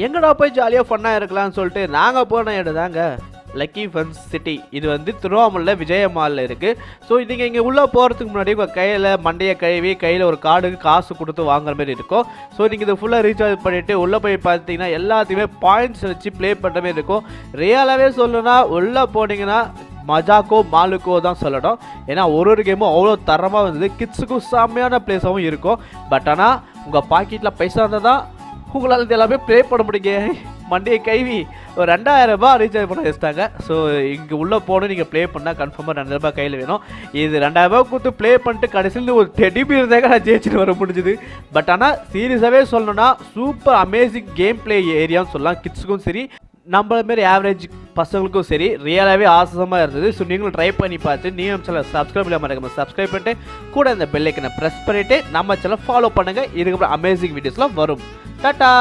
எங்கடா போய் ஜாலியாக ஃபன்னாக இருக்கலாம்னு சொல்லிட்டு நாங்கள் போன இடம் தாங்க லக்கி ஃபன் சிட்டி. இது வந்து திருவாமூரில் விஜயமாலில் இருக்குது. ஸோ நீங்கள் இங்கே உள்ளே போகிறதுக்கு முன்னாடி உங்கள் கையில் மண்டையை கழுவி கையில் ஒரு கார்டுக்கு காசு கொடுத்து வாங்குற மாதிரி இருக்கும். ஸோ நீங்கள் இதை ஃபுல்லாக ரீசார்ஜ் பண்ணிவிட்டு உள்ளே போய் பார்த்தீங்கன்னா எல்லாத்தையுமே பாயிண்ட்ஸ் வச்சு ப்ளே பண்ணுற மாதிரி இருக்கும். ரியலாகவே சொல்லணும்னா உள்ளே போனீங்கன்னா மஜாக்கோ மாலுக்கோ தான் சொல்லணும். ஏன்னா ஒரு கேமும் அவ்வளோ தரமாக வந்தது. கிட்ஸுக்கும் செம்மையான பிளேஸாகவும் இருக்கும். பட் ஆனால் உங்கள் பாக்கெட்டில் பைசா இருந்தால் தான் உங்களால் இது எல்லாமே ப்ளே பண்ண முடியுங்க. மண்டியை கைவி ஒரு 2000 ரூபாய் ரீசார்ஜ் பண்ண வச்சுட்டாங்க. ஸோ இங்கே உள்ளே போகணும் நீங்கள் ப்ளே பண்ணால் கன்ஃபார்மாக 2000 ரூபாய் கையில் வேணும். இது 2000 ரூபாய் கொடுத்து ப்ளே பண்ணிட்டு கடைசியில் ஒரு டெடி இருந்தாங்க நான் ஜெயிச்சுட்டு வர முடிஞ்சுது. பட் ஆனால் சீரியஸாகவே சொல்லணும்னா சூப்பர் அமேசிங் கேம் ப்ளே ஏரியான்னு சொல்லலாம். கிட்ஸுக்கும் சரி நம்மள மாரி ஆவரேஜ் பசங்களுக்கும் சரி ரியலாகவே ஆசமாக இருந்தது. ஸோ நீங்களும் ட்ரை பண்ணி பார்த்து நீங்கள் சேனல் சப்ஸ்கிரைப் இல்லாமல் சப்ஸ்கிரைப் பண்ணிட்டு கூட இந்த பெல் ஐக்கனை ப்ரெஸ் பண்ணிவிட்டு நம்ம சேனல் ஃபாலோ பண்ணுங்கள். இதுக்கப்புறம் அமேசிங் வீடியோஸ்லாம் வரும். டாட்டா.